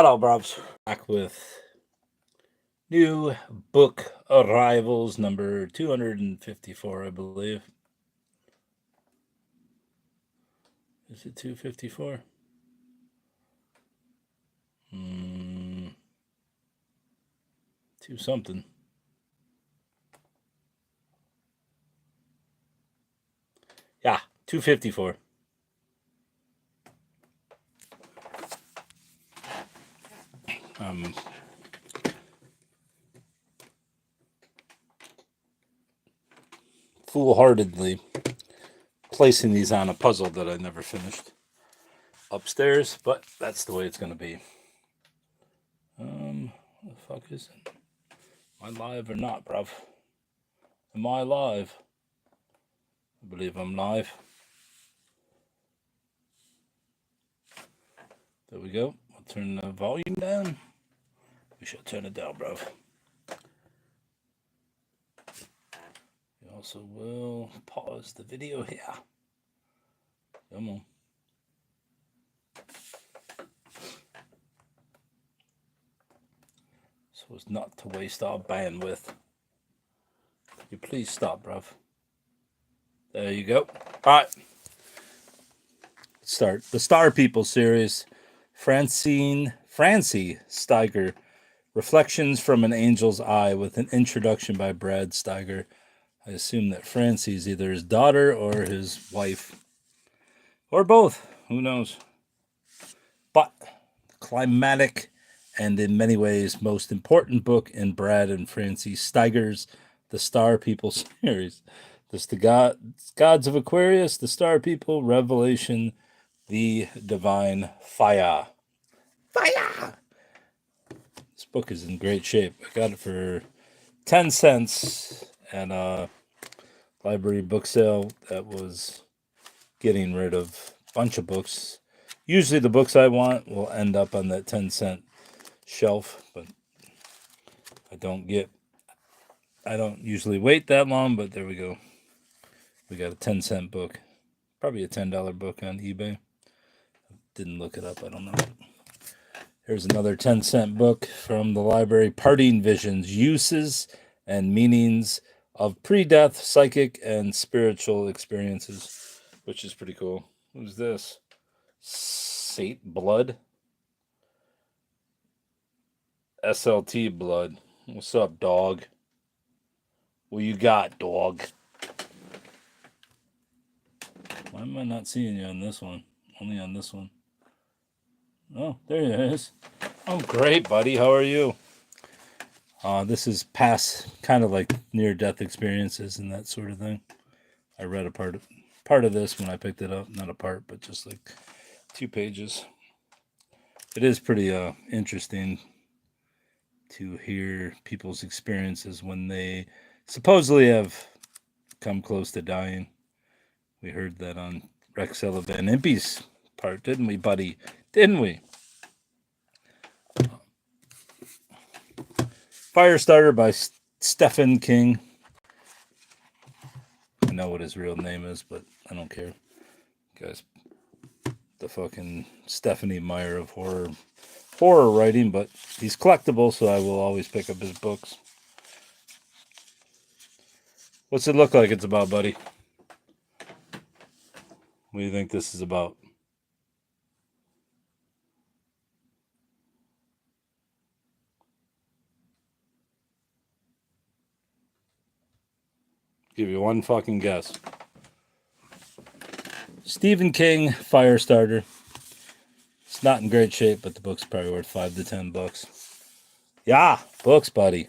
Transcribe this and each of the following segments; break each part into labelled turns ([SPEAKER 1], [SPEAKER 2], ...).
[SPEAKER 1] Hello, Brobs. Back with new book arrivals, number 254, I believe. Is it 254? Two something. Yeah, 254. Foolhardily placing these on a puzzle that I never finished upstairs, but that's the way it's going to be. What the fuck is it? Am I live or not, bruv? Am I live? I believe I'm live. There we go. I'll turn the volume down. We should turn it down, bruv. We also will pause the video here. Come on. So as not to waste our bandwidth. Could you please stop, bruv? There you go. All right. Let's start. The Star People series. Francie Steiger. Reflections from an Angel's Eye with an introduction by Brad Steiger. I assume that Francie is either his daughter or his wife. Or both. Who knows? But climatic and in many ways most important book in Brad and Francie Steiger's The Star People series. This the Gods of Aquarius, The Star People, Revelation, The Divine Fire. Fire! This book is in great shape. I got it for 10 cents at a library book sale that was getting rid of a bunch of books. Usually the books I want will end up on that 10-cent shelf, but I don't usually wait that long, but there we go. We got a 10-cent book. Probably a $10 book on eBay. Didn't look it up, I don't know. Here's another 10-cent book from the library, Parting Visions, Uses and Meanings of Pre-Death Psychic and Spiritual Experiences, which is pretty cool. Who's this? Sate Blood? SLT Blood. What's up, dog? What you got, dog? Why am I not seeing you on this one? Only on this one. Oh, there he is. I'm great, buddy. How are you? This is past kind of like near-death experiences and that sort of thing. I read a part of this when I picked it up. Not a part, but just like 2 pages. It is pretty interesting to hear people's experiences when they supposedly have come close to dying. We heard that on Rex Sullivan Impy's part, didn't we, buddy? Didn't we? Firestarter by Stephen King. I know what his real name is, but I don't care. Guys, the fucking Stephanie Meyer of horror writing, but he's collectible, so I will always pick up his books. What's it look like it's about, buddy? What do you think this is about? Give you one fucking guess. Stephen King, Firestarter. It's not in great shape, but the book's probably worth $5 to $10. Yeah, books, buddy.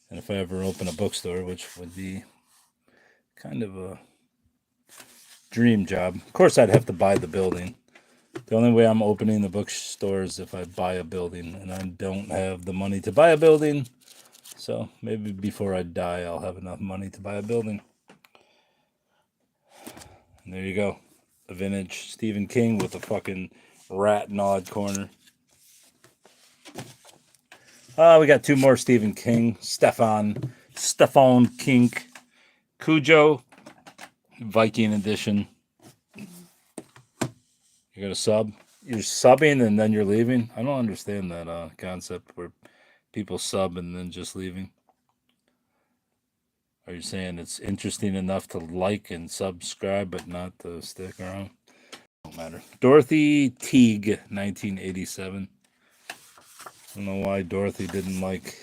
[SPEAKER 1] And if I ever open a bookstore, which would be kind of a dream job. Of course, I'd have to buy the building. The only way I'm opening the bookstore is if I buy a building, and I don't have the money to buy a building. So maybe before I die, I'll have enough money to buy a building. And there you go. A vintage Stephen King with a fucking rat in odd corner. We got 2 more Stephen King. Stefan King. Cujo. Viking edition. You got a sub? you're subbing and then you're leaving. I don't understand that concept where people sub and then just leaving. Are you saying it's interesting enough to like and subscribe, but not to stick around? Don't matter. Dorothy Teague, 1987. I don't know why Dorothy didn't like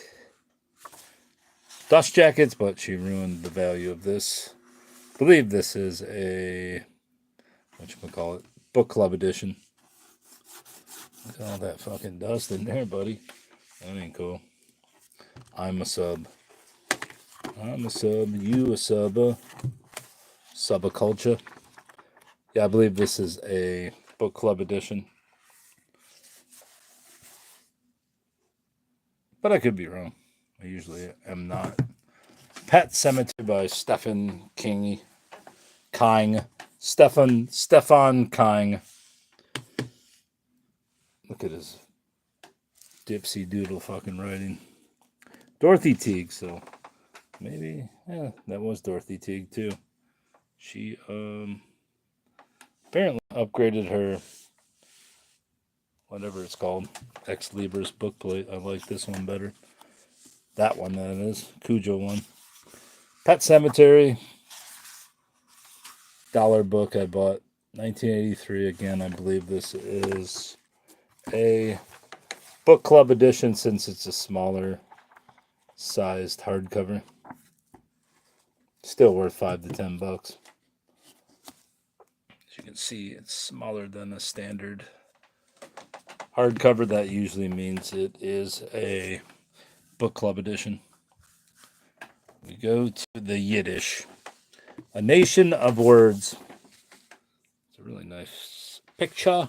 [SPEAKER 1] dust jackets, but she ruined the value of this. I believe this is a, whatchamacallit, book club edition. Look at all that fucking dust in there, buddy. That ain't cool. I'm a sub. I'm a sub. You a sub. Subaculture. Yeah, I believe this is a book club edition. But I could be wrong. I usually am not. Pet Cemetery by Stephen King. Stefan King. Look at his dipsy doodle fucking writing. Dorothy Teague, so maybe, yeah, that was Dorothy Teague too. She apparently upgraded her, whatever it's called, Ex Libris bookplate. I like this one better. That one, that is. Cujo one. Pet Cemetery. $1 book I bought. 1983. Again, I believe this is a book club edition since it's a smaller sized hardcover. Still worth $5 to $10. As you can see, it's smaller than a standard hardcover. That usually means it is a book club edition. We go to the Yiddish. A Nation of Words. It's a really nice picture.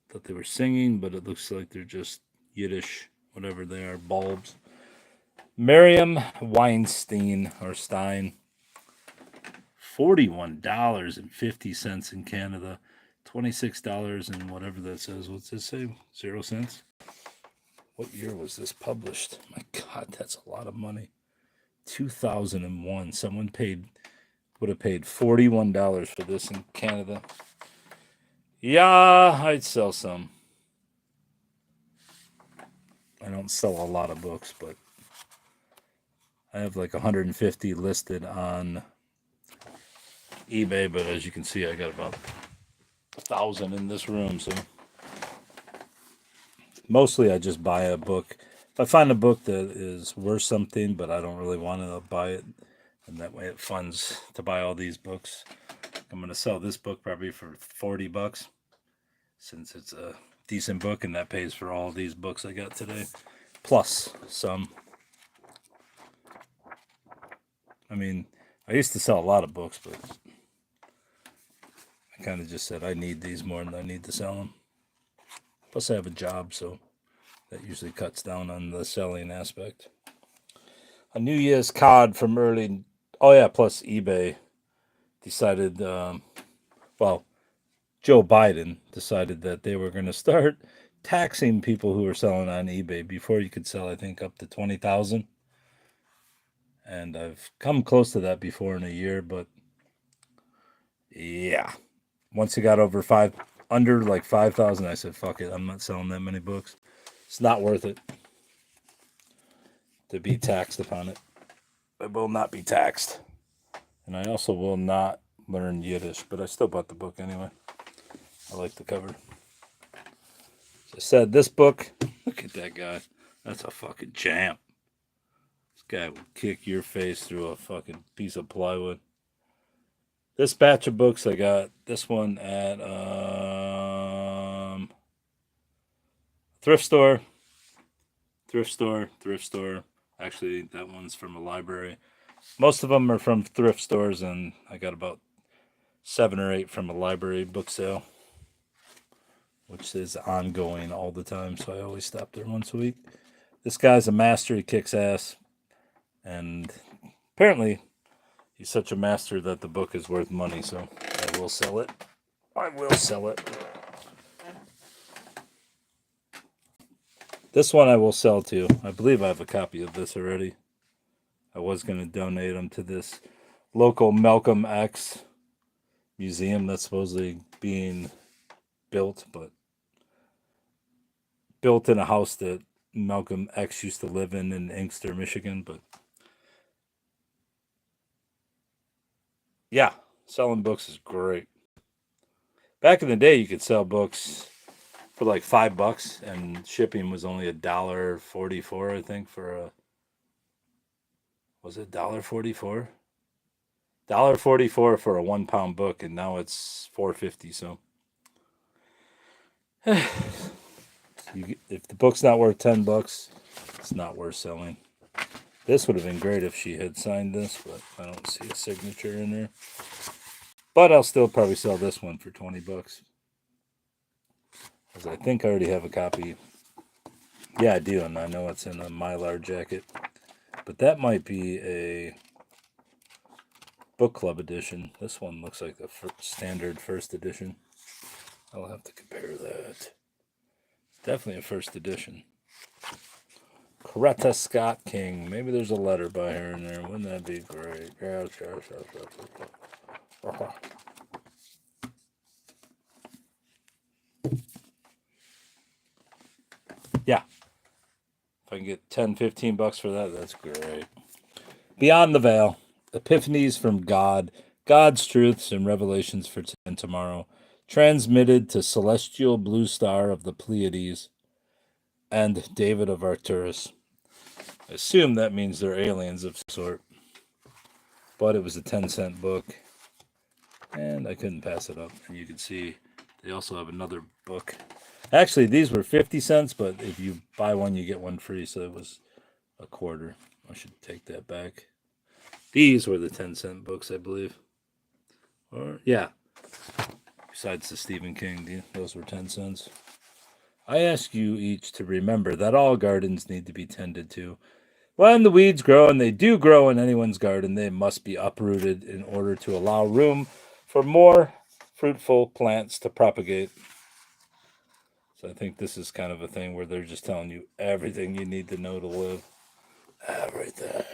[SPEAKER 1] Thought they were singing, but it looks like they're just Yiddish, whatever they are, bulbs. Miriam Weinstein or Stein. $41.50 in Canada. $26 and whatever that says. What's this say? 0 cents? What year was this published? My God, that's a lot of money. 2001. Someone would have paid $41 for this in Canada. Yeah, I'd sell some. I don't sell a lot of books, but I have like 150 listed on eBay, but as you can see, I got about 1,000 in this room, so mostly I just buy a book. If I find a book that is worth something, but I don't really want to buy it, and that way it funds to buy all these books. I'm going to sell this book probably for $40, since it's a decent book, and that pays for all these books I got today, plus some. I mean, I used to sell a lot of books, but I kind of just said I need these more than I need to sell them. Plus I have a job, so that usually cuts down on the selling aspect. A New Year's card from early... Oh, yeah, plus eBay decided... Joe Biden decided that they were going to start taxing people who were selling on eBay. Before you could sell, I think, up to $20,000. And I've come close to that before in a year, but... yeah. Once it got under like 5,000, I said, fuck it, I'm not selling that many books. It's not worth it to be taxed upon it. I will not be taxed. And I also will not learn Yiddish, but I still bought the book anyway. I like the cover. As I said, this book, look at that guy. That's a fucking champ. This guy will kick your face through a fucking piece of plywood. This batch of books, I got this one at thrift store. Actually, that one's from a library. Most of them are from thrift stores, and I got about 7 or 8 from a library book sale, which is ongoing all the time, so I always stop there once a week. This guy's a master. He kicks ass, and apparently he's such a master that the book is worth money, so I will sell it. This one I will sell too. I believe I have a copy of this already. I was going to donate them to this local Malcolm X museum that's supposedly being built, but built in a house that Malcolm X used to live in Inkster, Michigan. But yeah, selling books is great. Back in the day, you could sell books for like $5, and shipping was only $1.44, I think, for a, was it $1.44? $1.44 for a 1 pound book, and now it's $4.50. So, if the book's not worth $10, it's not worth selling. This would have been great if she had signed this, but I don't see a signature in there. But I'll still probably sell this one for $20, because I think I already have a copy. Yeah, I do, and I know it's in a Mylar jacket. But that might be a book club edition. This one looks like the standard first edition. I'll have to compare that. Definitely a first edition. Coretta Scott King. Maybe there's a letter by her in there. Wouldn't that be great? Yes. Yeah. If I can get $10-15 for that, that's great. Beyond the Veil. Epiphanies from God. God's truths and revelations for tomorrow. Transmitted to Celestial Blue Star of the Pleiades and David of Arcturus. I assume that means they're aliens of some sort. But it was a 10-cent book. And I couldn't pass it up. And you can see they also have another book. Actually, these were 50 cents, but if you buy one, you get one free. So it was a quarter. I should take that back. These were the 10-cent books, I believe. Or, yeah. Besides the Stephen King, those were 10 cents. I ask you each to remember that all gardens need to be tended to. When the weeds grow, and they do grow in anyone's garden, they must be uprooted in order to allow room for more fruitful plants to propagate. So I think this is kind of a thing where they're just telling you everything you need to know to live. Everything.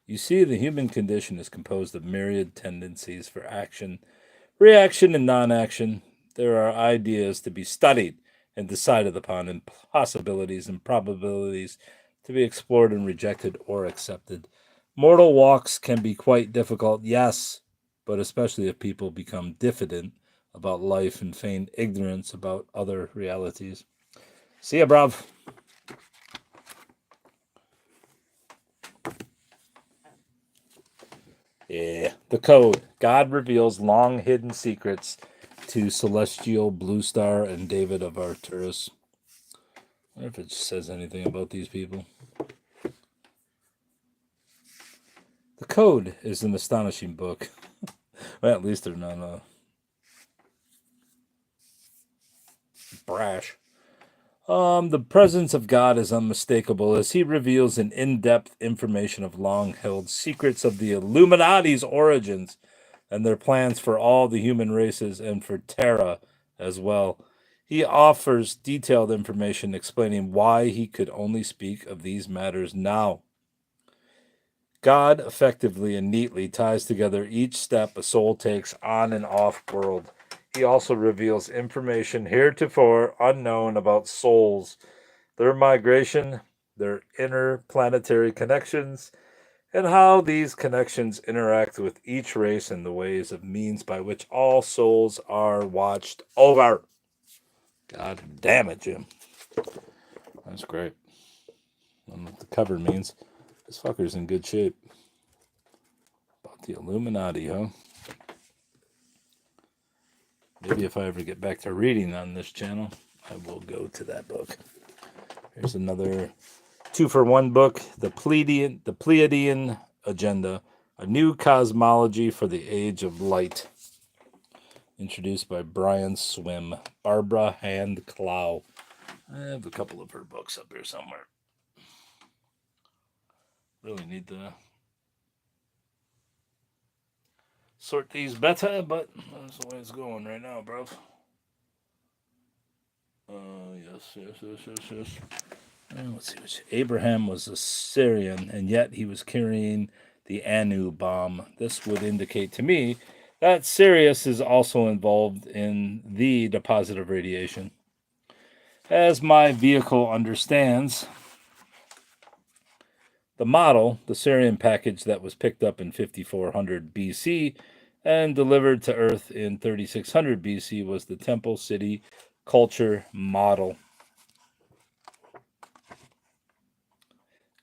[SPEAKER 1] You see, the human condition is composed of myriad tendencies for action, reaction, and non-action. There are ideas to be studied and decided upon, and possibilities and probabilities to be explored and rejected or accepted. Mortal walks can be quite difficult, yes, but especially if people become diffident about life and feign ignorance about other realities. See ya, bruv. Yeah. The Code. God reveals long hidden secrets to Celestial Blue Star and David of Arcturus. I wonder if it says anything about these people. The Code is an astonishing book. Well, at least they're not brash. The presence of God is unmistakable as he reveals an in-depth information of long-held secrets of the Illuminati's origins and their plans for all the human races and for Terra as well. He offers detailed information explaining why he could only speak of these matters now. God effectively and neatly ties together each step a soul takes on and off world. He also reveals information heretofore unknown about souls, their migration, their interplanetary connections, and how these connections interact with each race and the ways of means by which all souls are watched over. God damn it, Jim. That's great. I don't know what the cover means. This fucker's in good shape. About the Illuminati, huh? Maybe if I ever get back to reading on this channel, I will go to that book. Here's another 2-for-1 book, The Pleiadian Agenda, A New Cosmology for the Age of Light. Introduced by Brian Swim, Barbara Hand Clow. I have a couple of her books up here somewhere. Really need to sort these better, but that's the way it's going right now, bro. Yes. Let's see. Abraham was a Syrian, and yet he was carrying the Anu bomb. This would indicate to me that Sirius is also involved in the deposit of radiation. As my vehicle understands, the model, the Sirian package that was picked up in 5400 BC and delivered to Earth in 3600 BC, was the Temple City Culture Model.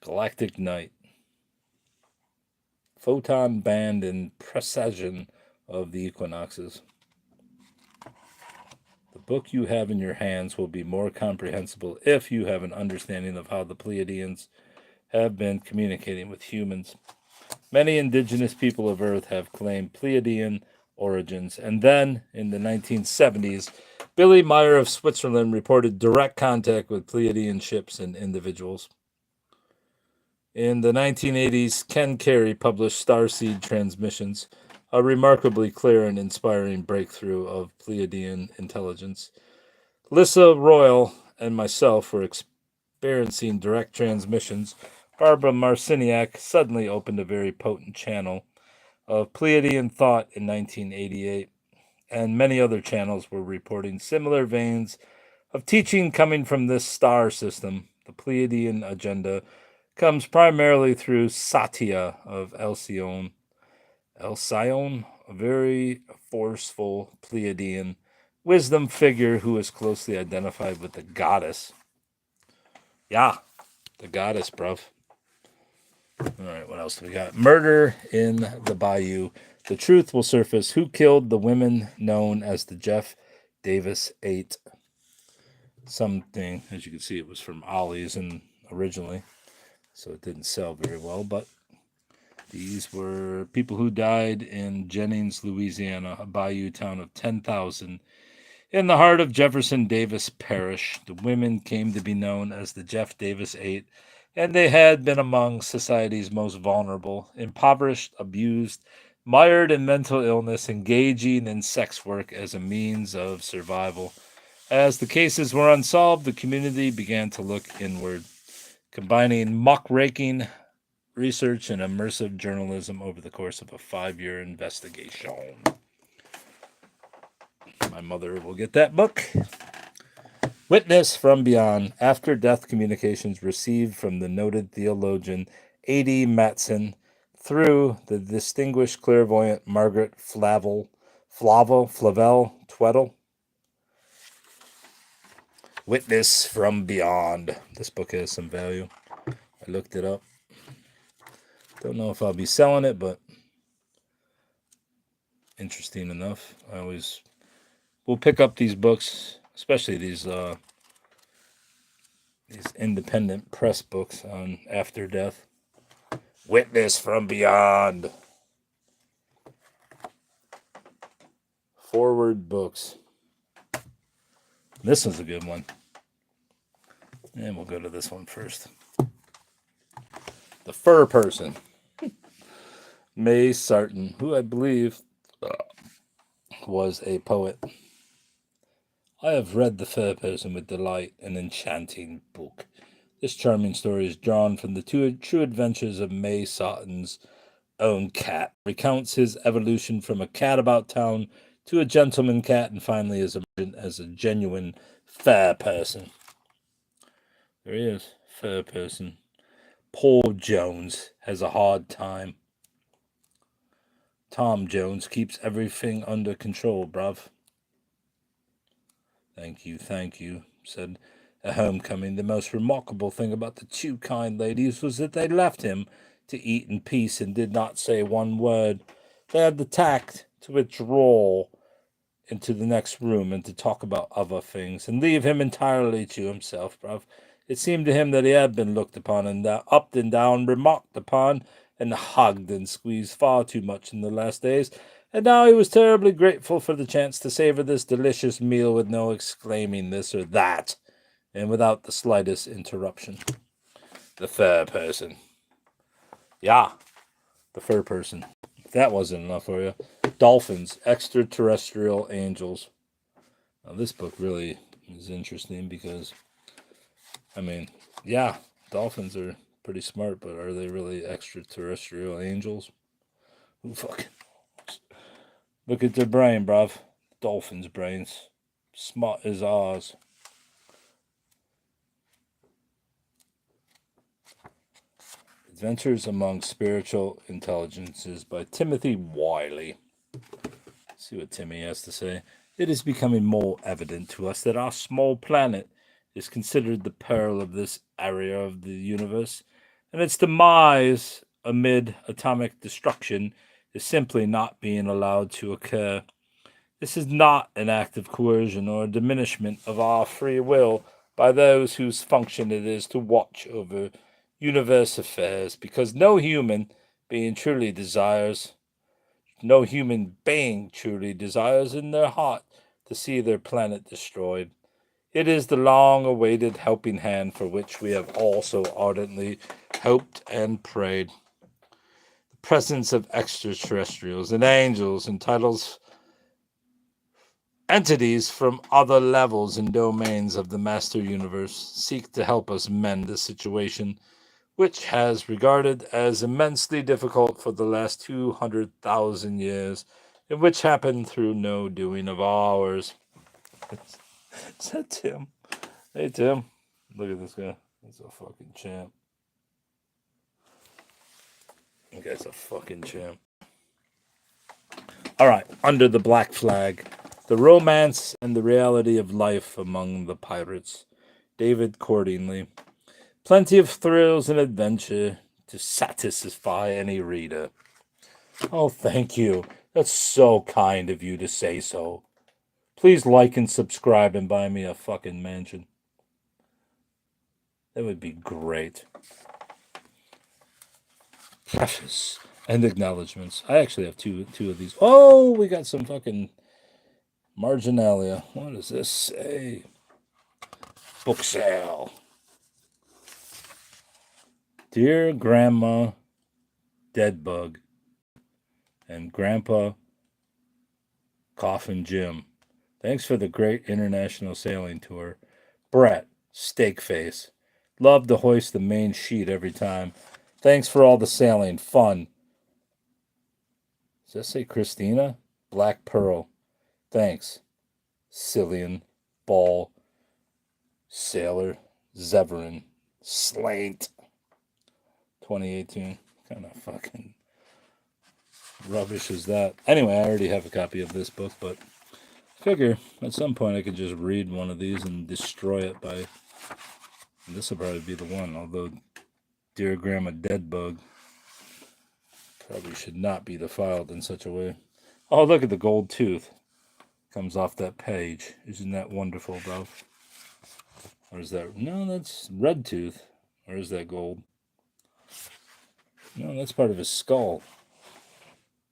[SPEAKER 1] Galactic Night. Photon band and precession of the equinoxes. The book you have in your hands will be more comprehensible if you have an understanding of how the Pleiadians have been communicating with humans. Many indigenous people of Earth have claimed Pleiadian origins, and then, in the 1970s, Billy Meyer of Switzerland reported direct contact with Pleiadian ships and individuals. In the 1980s, Ken Carey published Starseed Transmissions, a remarkably clear and inspiring breakthrough of Pleiadian intelligence. Lissa Royal and myself were experiencing direct transmissions. Barbara Marciniak suddenly opened a very potent channel of Pleiadian thought in 1988, and many other channels were reporting similar veins of teaching coming from this star system. The Pleiadian agenda comes primarily through Satya of Alcyone. Alcyone, a very forceful Pleiadian wisdom figure who is closely identified with the goddess. Yeah, the goddess, bruv. All right, what else do we got? Murder in the Bayou. The truth will surface. Who killed the women known as the Jeff Davis 8? Something, as you can see, it was from Ollie's and originally, so it didn't sell very well, but these were people who died in Jennings, Louisiana, a bayou town of 10,000 in the heart of Jefferson Davis Parish. The women came to be known as the Jeff Davis 8, and they had been among society's most vulnerable, impoverished, abused, mired in mental illness, engaging in sex work as a means of survival. As the cases were unsolved, the community began to look inward, combining muckraking research and immersive journalism over the course of a 5-year investigation. My mother will get that book. Witness from Beyond. After Death Communications received from the noted theologian A.D. Matson through the distinguished clairvoyant Margaret Flavel Tweddle. Witness from Beyond. This book has some value. I looked it up. Don't know if I'll be selling it, but interesting enough. I always will pick up these books, especially these independent press books on after death. Witness from Beyond. Forward books. This one's a good one. And we'll go to this one first. The Fur Person. May Sarton, who I believe was a poet. I have read The Fur Person with delight, an enchanting book. This charming story is drawn from the true adventures of May Sarton's own cat. Recounts his evolution from a cat about town to a gentleman cat, and finally as a genuine fair person. There he is, fair person. Paul Jones has a hard time. Tom Jones keeps everything under control, bruv. Thank you, said at homecoming. The most remarkable thing about the two kind ladies was that they left him to eat in peace and did not say one word. They had the tact to withdraw into the next room and to talk about other things and leave him entirely to himself, bruv. It seemed to him that he had been looked upon and up and down, remarked upon, and hugged and squeezed far too much in the last days, and now he was terribly grateful for the chance to savor this delicious meal with no exclaiming this or that, and without the slightest interruption. The Fur Person. Yeah, The Fur Person. If that wasn't enough for you. Dolphins, Extraterrestrial Angels. Now, this book really is interesting because, I mean, yeah, dolphins are pretty smart, but are they really extraterrestrial angels? Who fucking knows? Look at their brain, bruv. Dolphins' brains. Smart as ours. Adventures Among Spiritual Intelligences by Timothy Wiley. Let's see what Timmy has to say. It is becoming more evident to us that our small planet is considered the pearl of this area of the universe, and its demise amid atomic destruction is simply not being allowed to occur. This is not an act of coercion or a diminishment of our free will by those whose function it is to watch over universe affairs, because no human being truly desires in their heart to see their planet destroyed. It is the long-awaited helping hand for which we have also ardently hoped and prayed. The presence of extraterrestrials and angels entitles entities from other levels and domains of the master universe seek to help us mend the situation which has regarded as immensely difficult for the last 200,000 years, and which happened through no doing of ours. Is that Tim? Hey, Tim. Look at this guy. He's a fucking champ. That guy's a fucking champ. All right, Under the Black Flag. The Romance and the Reality of Life Among the Pirates. David Cordingley. Plenty of thrills and adventure to satisfy any reader. Oh, thank you. That's so kind of you to say so. Please like and subscribe and buy me a fucking mansion. That would be great. Preface and acknowledgments. I actually have two of these. Oh, we got some fucking marginalia. What does this say? Book sale. Dear Grandma Deadbug and Grandpa Coffin Jim, thanks for the great international sailing tour. Brett, Steakface, love to hoist the main sheet every time. Thanks for all the sailing. Fun. Does that say Christina? Black Pearl. Thanks. Cillian, Ball, Sailor, Zeverin, Slaint. 2018. Kind of fucking rubbish is that. Anyway, I already have a copy of this book, but I figure at some point I could just read one of these and destroy it by... This will probably be the one, although Dear Grandma Deadbug probably should not be defiled in such a way. Oh, look at the gold tooth. Comes off that page. Isn't that wonderful, bro? Or is that... No, that's red tooth. Or is that gold? No, that's part of his skull.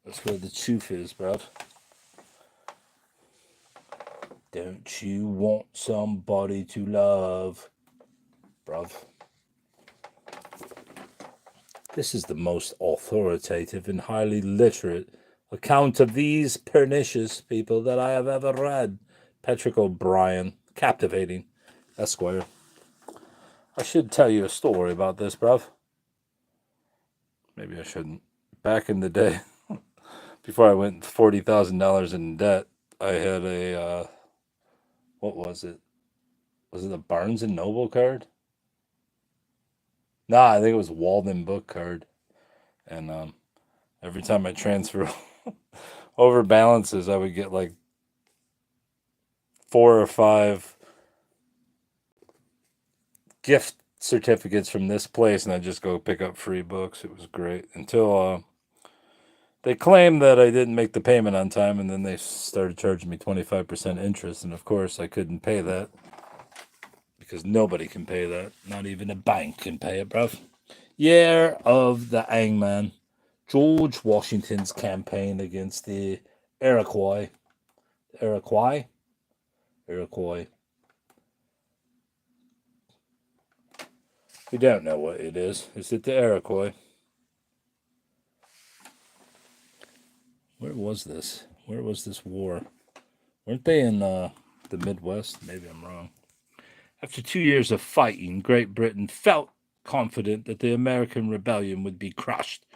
[SPEAKER 1] That's where the tooth is, bruv. Don't you want somebody to love, bruv? This is the most authoritative and highly literate account of these pernicious people that I have ever read. Patrick O'Brien. Captivating. Esquire. I should tell you a story about this, bruv. Maybe I shouldn't. Back in the day, before I went $40,000 in debt, I had a, what was it? Was it a Barnes & Noble card? Nah, I think it was a Walden Book card. And every time I transfer over balances, I would get like 4 or 5 gift certificates from this place, and I'd just go pick up free books. It was great until they claimed that I didn't make the payment on time, and then they started charging me 25% interest, and of course I couldn't pay that because nobody can pay that. Not even a bank can pay it, bruv. Year of the Hangman. George Washington's campaign against the Iroquois. Iroquois? Iroquois. We don't know what it is. Is it the Iroquois? Where was this? Where was this war? Weren't they in the Midwest? Maybe I'm wrong. After 2 years of fighting, Great Britain felt confident that the American rebellion would be crushed.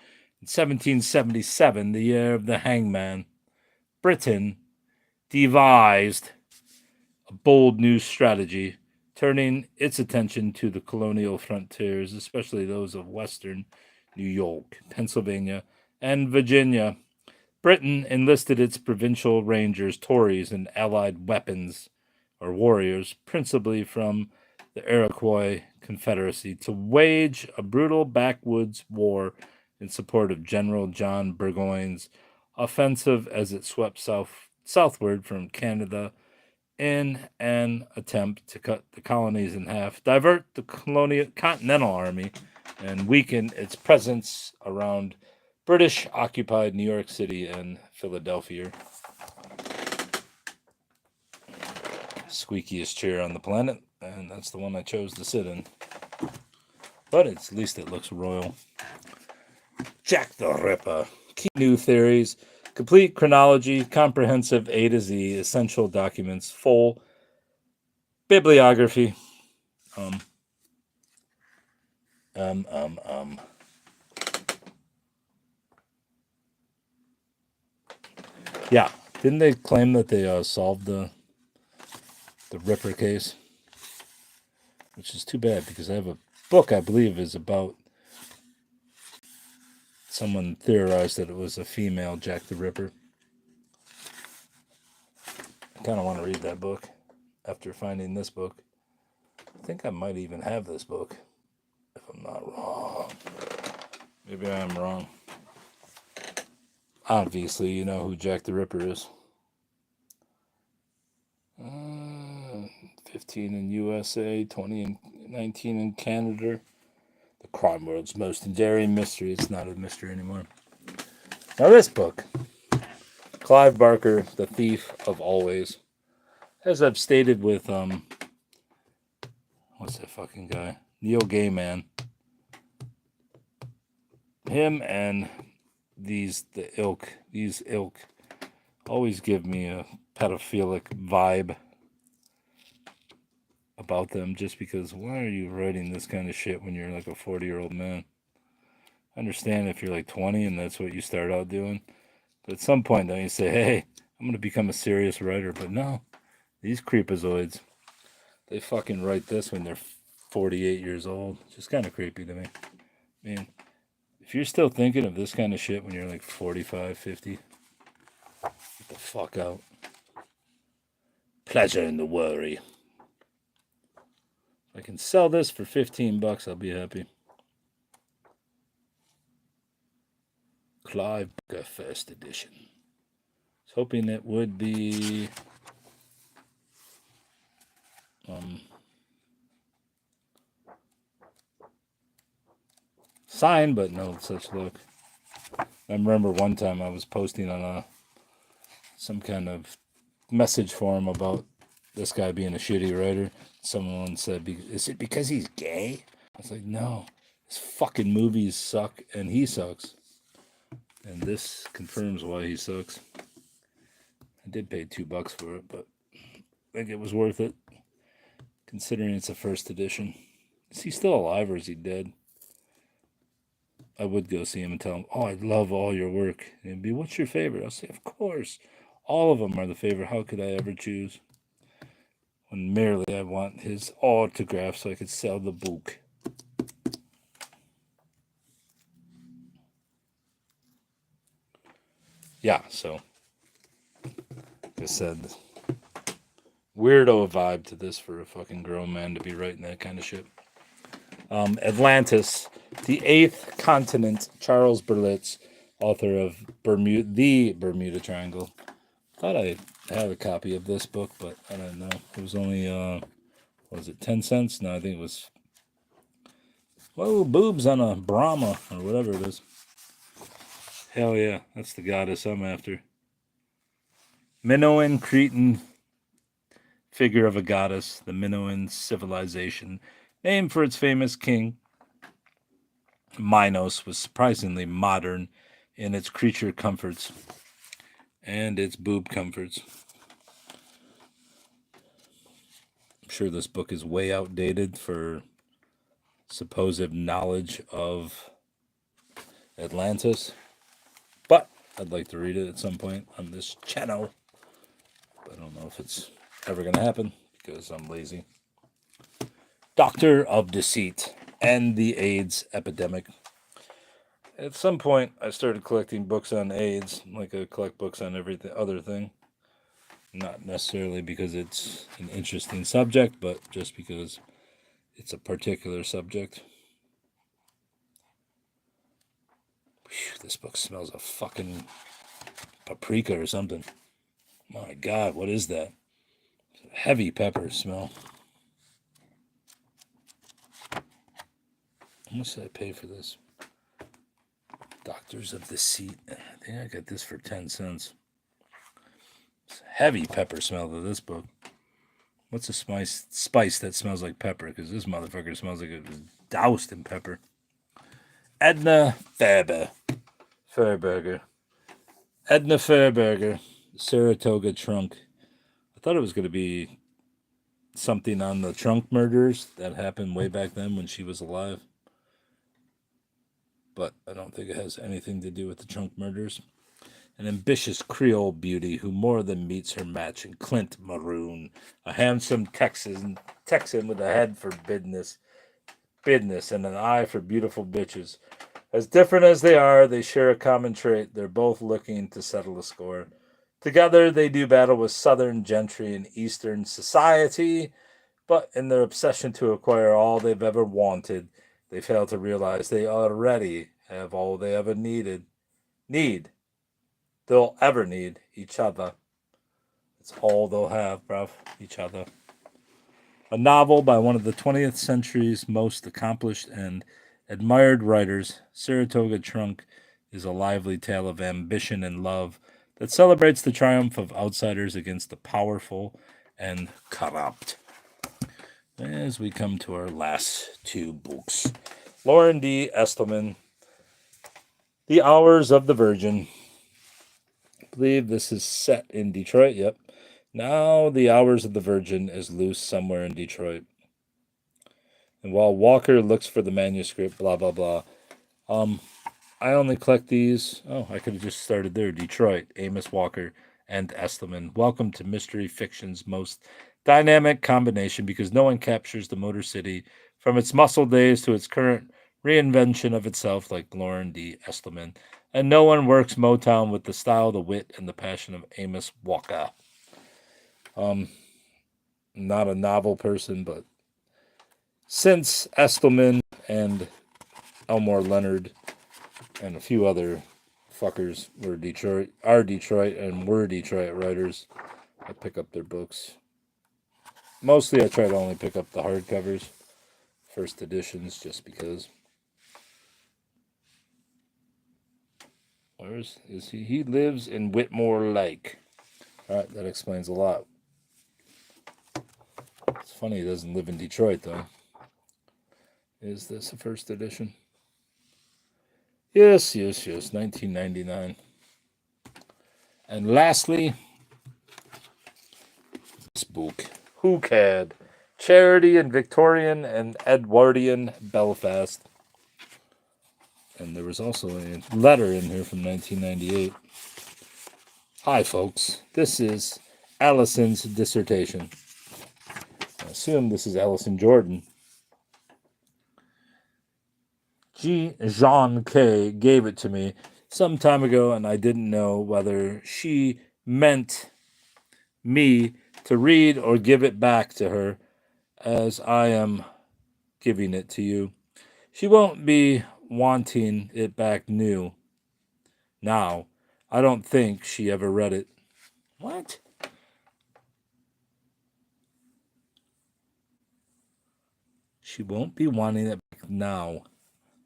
[SPEAKER 1] In 1777, the year of the Hangman, Britain devised a bold new strategy, turning its attention to the colonial frontiers, especially those of western New York, Pennsylvania, and Virginia. Britain enlisted its provincial rangers, Tories, and allied weapons or warriors, principally from the Iroquois Confederacy, to wage a brutal backwoods war in support of General John Burgoyne's offensive as it swept southward from Canada in an attempt to cut the colonies in half, divert the Continental Army, and weaken its presence around British-occupied New York City and Philadelphia. Squeakiest chair on the planet, and that's the one I chose to sit in. But at least it looks royal. Jack the Ripper. Key new theories. Complete chronology, comprehensive A to Z, essential documents, full bibliography. Yeah, didn't they claim that they solved the Ripper case? Which is too bad, because I have a book I believe is about someone theorized that it was a female Jack the Ripper. I kind of want to read that book after finding this book. I think I might even have this book, if I'm not wrong. Maybe I am wrong. Obviously, you know who Jack the Ripper is. 15 in USA, 20 in 19 in Canada. The crime world's most enduring mystery. It's not a mystery anymore. Now this book, Clive Barker, The Thief of Always. As I've stated with, what's that fucking guy? Neil Gaiman. Him and these ilk always give me a pedophilic vibe about them, just because why are you writing this kind of shit when you're like a 40-year-old man? I understand if you're like 20 and that's what you start out doing, but at some point don't you say, hey, I'm going to become a serious writer? But no, these creepazoids, they fucking write this when they're 48 years old. It's just kind of creepy to me. Man, if you're still thinking of this kind of shit when you're like 45, 50, get the fuck out. Pleasure in the worry. If I can sell this for $15, I'll be happy. Clive Barker First Edition. I was hoping it would be signed, but no such luck. I remember one time I was posting on some kind of message forum about this guy being a shitty writer. Someone said, is it because he's gay? I was like, no. His fucking movies suck, and he sucks. And this confirms why he sucks. I did pay $2 for it, but I think it was worth it, considering it's a first edition. Is he still alive, or is he dead? I would go see him and tell him, oh, I love all your work. And he'd be, what's your favorite? I'll say, of course. All of them are the favorite. How could I ever choose? When merely I want his autograph so I could sell the book. Yeah, so, like I said, weirdo vibe to this for a fucking grown man to be writing that kind of shit. Atlantis, the Eighth Continent, Charles Berlitz, author of The Bermuda Triangle. Thought I had a copy of this book, but I don't know. It was only, what was it, 10 cents? No, I think it was, whoa, boobs on a Brahma, or whatever it is. Hell yeah, that's the goddess I'm after. Minoan Cretan figure of a goddess, the Minoan civilization, named for its famous king. Minos was surprisingly modern in its creature comforts and its boob comforts. I'm sure this book is way outdated for supposed knowledge of Atlantis, but I'd like to read it at some point on this channel. But I don't know if it's ever going to happen because I'm lazy. Doctor of Deceit and the AIDS Epidemic. At some point, I started collecting books on AIDS, like I collect books on every other thing. Not necessarily because it's an interesting subject, but just because it's a particular subject. Whew, this book smells of fucking paprika or something. My God, what is that? Heavy pepper smell. How much did I pay for this? Doctors of Deceit. I think I got this for 10 cents. It's heavy pepper smell to this book. What's a spice that smells like pepper? Because this motherfucker smells like it was doused in pepper. Edna Fairberger. Edna Fairberger. Saratoga Trunk. I thought it was going to be something on the trunk murders that happened way back then when she was alive. But I don't think it has anything to do with the trunk murders. An ambitious Creole beauty who more than meets her match in Clint Maroon, a handsome Texan with a head for business and an eye for beautiful bitches. As different as they are, they share a common trait. They're both looking to settle a score. Together, they do battle with Southern gentry and Eastern society, but in their obsession to acquire all they've ever wanted, they fail to realize they already have all they ever they'll ever need each other. It's all they'll have, bruv. Each other. A novel by one of the 20th century's most accomplished and admired writers, Saratoga Trunk is a lively tale of ambition and love that celebrates the triumph of outsiders against the powerful and corrupt. As we come to our last two books, Lauren D. Estelman, The Hours of the Virgin. I believe this is set in Detroit. Yep. Now the Hours of the Virgin is loose somewhere in Detroit. And while Walker looks for the manuscript, blah, blah, blah. I only collect these. Oh, I could have just started there. Detroit, Amos Walker, and Estelman. Welcome to mystery fiction's most dynamic combination, because no one captures the Motor City from its muscle days to its current reinvention of itself like Lauren D. Estelman. And no one works Motown with the style, the wit, and the passion of Amos Walker. Not a novel person, but since Estelman and Elmore Leonard and a few other fuckers were Detroit writers, I pick up their books. Mostly I try to only pick up the hardcovers, first editions, just because. Where is he? He lives in Whitmore Lake. Alright, that explains a lot. It's funny he doesn't live in Detroit, though. Is this a first edition? Yes, 1999. And lastly, this book, Hookad, Charity in Victorian and Edwardian Belfast. And there was also a letter in here from 1998. Hi, folks. This is Allison's dissertation. I assume this is Allison Jordan. Jean K. gave it to me some time ago, and I didn't know whether she meant me to read or give it back to her, as I am giving it to you. She won't be wanting it back new. Now, I don't think she ever read it. What? She won't be wanting it back now.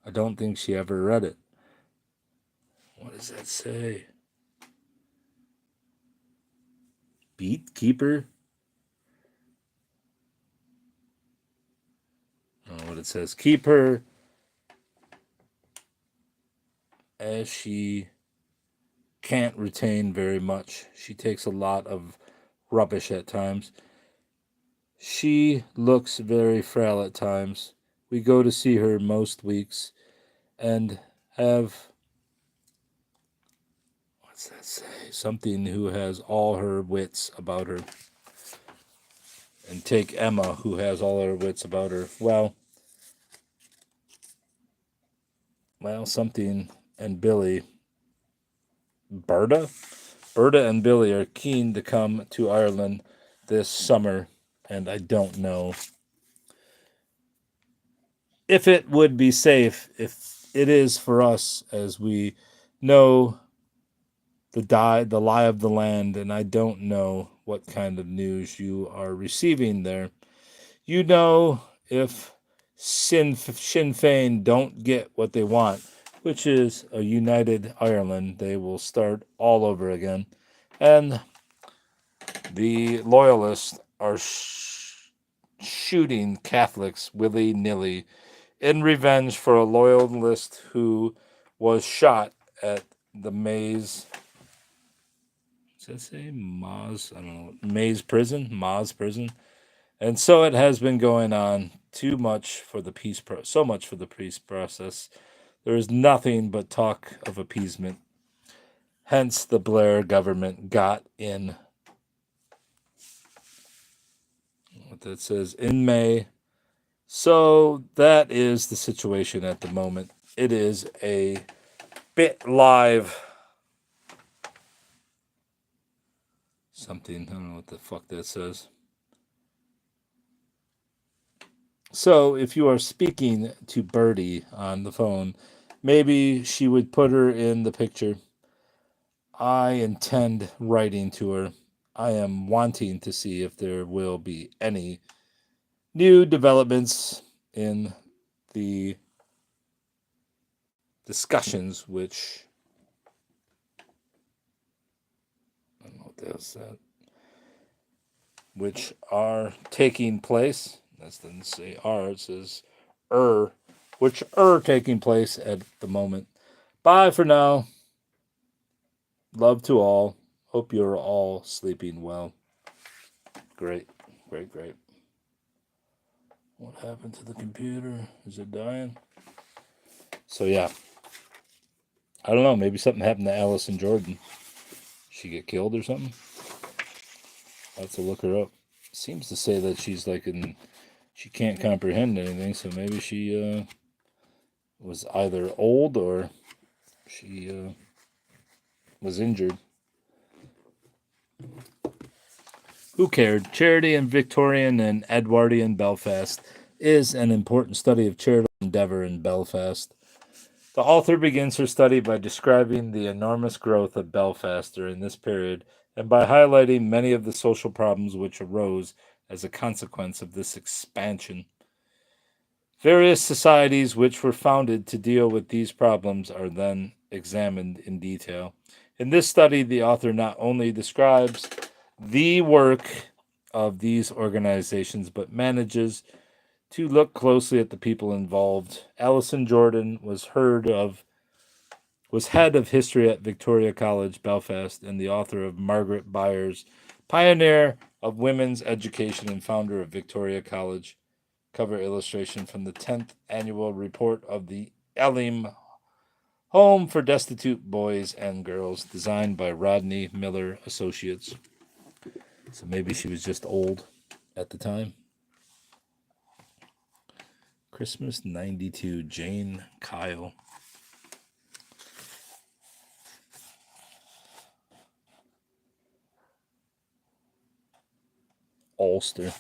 [SPEAKER 1] I don't think she ever read it. What does that say? Beat Keeper? Oh, what it says. Keep her as she can't retain very much. She takes a lot of rubbish at times. She looks very frail at times. We go to see her most weeks and have... What's that say? Something who has all her wits about her. And take Emma, who has all her wits about her. Well, something and Billy. Berta and Billy are keen to come to Ireland this summer, and I don't know if it would be safe. If it is for us, as we know the lie of the land, and I don't know what kind of news you are receiving there. You know, if Sinn Féin don't get what they want, which is a united Ireland, they will start all over again. And the loyalists are shooting Catholics willy-nilly in revenge for a loyalist who was shot at the Maze. Does that say Maz? I don't know. Maze Prison? Maz Prison? And so it has been going on so much for the peace process. There is nothing but talk of appeasement. Hence, the Blair government got in. What that says in May. So that is the situation at the moment. It is a bit live. Something, I don't know what the fuck that says. So if you are speaking to Birdie on the phone, maybe she would put her in the picture. I intend writing to her. I am wanting to see if there will be any new developments in the discussions which I don't know what that's that. Which are taking place. That doesn't say are, it says which are taking place at the moment. Bye for now. Love to all. Hope you're all sleeping well. Great. What happened to the computer? Is it dying? So yeah. I don't know. Maybe something happened to Allison Jordan. She get killed or something? I'll have to look her up. Seems to say that she's she can't comprehend anything, so maybe she was either old or she was injured. Who cared? Charity in Victorian and Edwardian Belfast is an important study of charitable endeavor in Belfast. The author begins her study by describing the enormous growth of Belfast during this period and by highlighting many of the social problems which arose as a consequence of this expansion. Various societies which were founded to deal with these problems are then examined in detail. In this study, the author not only describes the work of these organizations, but manages to look closely at the people involved. Alison Jordan was head of history at Victoria College, Belfast, and the author of Margaret Byers, pioneer of women's education and founder of Victoria College. Cover illustration from the 10th annual report of the Elim Home for Destitute Boys and Girls, designed by Rodney Miller Associates. So maybe she was just old at the time. Christmas 92, Jane Kyle. Ulster.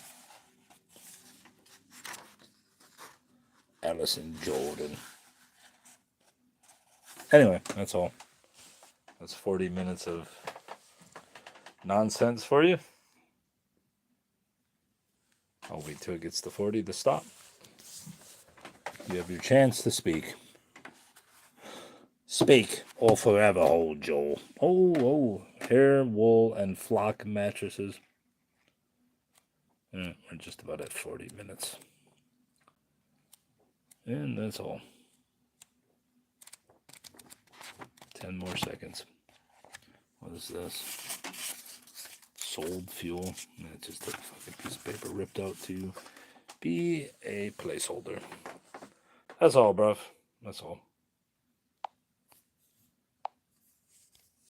[SPEAKER 1] Alison Jordan. Anyway, that's all. That's 40 minutes of nonsense for you. I'll wait till it gets to 40 to stop. You have your chance to speak. Speak or forever hold Joel. Oh, hair, wool, and flock mattresses. We're just about at 40 minutes. And that's all. 10 more seconds. What is this? Sold fuel. It's just a fucking piece of paper ripped out to be a placeholder. That's all, bruv. That's all.